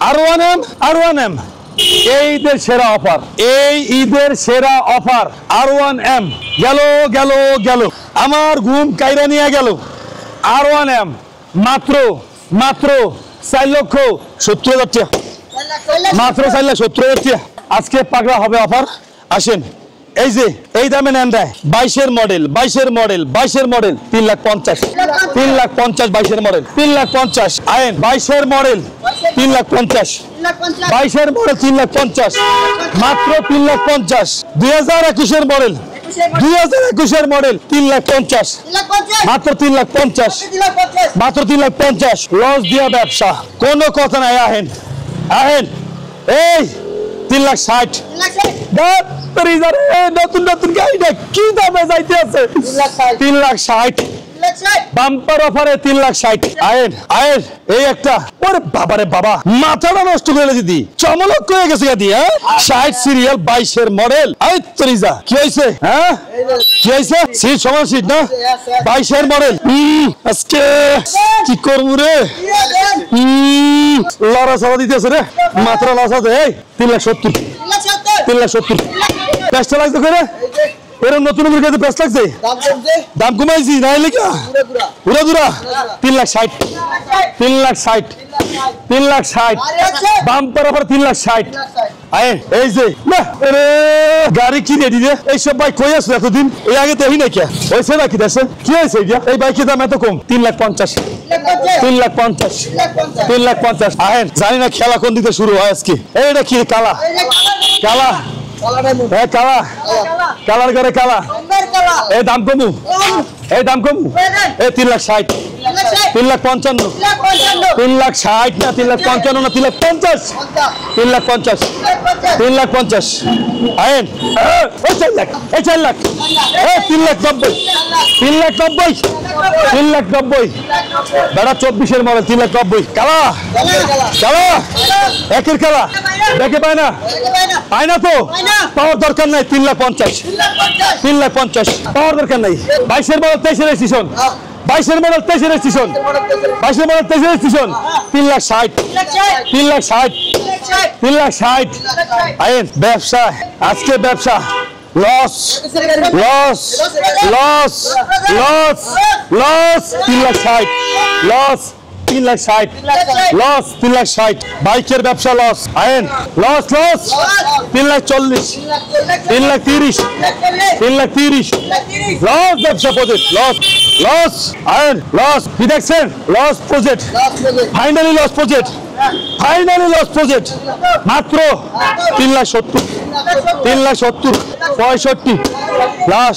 R1M এই ঈদের সেরা অফার, এই ঈদের সেরা অফার R1M গেল আমার ঘুম কাইরা নিয়ে গেল। R1M মাত্র 4,70,000 টাকা, মাত্র 4,70,000 টাকা। আজকে পাগলা হবে অফার। আসেন, এই যে এই দামে নেন দেয় 22-এর মডেল 3,50,000, 22-এর মডেল 3,50,000। আইন 22-এর মডেল 3,50,000, 22-এর মডেল 3,50,000, মাত্র 3,50,000। 2021-এর মডেল 3,50,000, মাত্র 3,50,000, মাত্র 3,50,000। লস দিয়া ব্যবসা, কোনো কথা নাই। আহেন এই 3,60,000। নতুন গাড়িটা কি দামে যাইতে আছে? 3,60,000 বাম্পার অফারে 3,60,000। আয়েন এই একটা, ওরে বাবারে বাবা, মাথাটা নষ্ট করে দিদি, চমলক হয়ে গেছে গাদি। 60 সিরিয়াল 22-এর মডেল। কি হয়েছে? কি হয়েছে? সিট সমান সিট না, 22-এর মডেল। আজকে কি করবো রে? লড়া সরা দিতেছে রে, মাত্র লস আছে। 3,70,000 পেস্টা লাগছে করে, এরকম নতুন গাড়িতে পেস্ট লাগছে, দাম কমাইছি না লেখা পুরা দুরা। 3,60,000 বাম্পার অফার 3,60,000। এই যে গাড়ি কি রেডি রে? এইসব বাইক কই আছে এতদিন? এই আগে দেখি না কে হয়েছে নাকি দেশে? কি হয়েছে এই বাইকের দাম এত কম? 3,50,000। আহেন, জানি না খেলা কোন দিকে শুরু হয় আজকে। এইটা কি কালা কালার করে কালা। এই দাম কমু, এই 3,60,000, 3,55,000, 3,60,000 না 3,55,000 না 3,50,000, 3,50,000। আইন 4 লাখ, 3,90,000, 3,90,000 বেড়া 24-এর মডেল 3,90,000। কালা একের কালা দেখে পায় না তো, পাওয়ার দরকার নাই। 3,50,000, 3,50,000 পাওয়ার দরকার নাই। 22-এর মডেল 23-এর রেজিস্ট্রেশন, 22-এর মডেল 23-এর রেজিস্ট্রেশন, 22-এর মডেল 23-এর রেজিস্ট্রেশন। 3,60,000। আইন ব্যবসা, আজকে ব্যবসা লস। 3,60,000 লস, 3,60,000 বাইকের ব্যবসা লস। আইন লস 3,40,000, 3,30,000 লস। ব্যবসা প্রজেক্ট লস। আইন লস, কি দেখছেন? Loss project, finally loss project, মাত্র 3,70,000, 65,000 লাস্ট।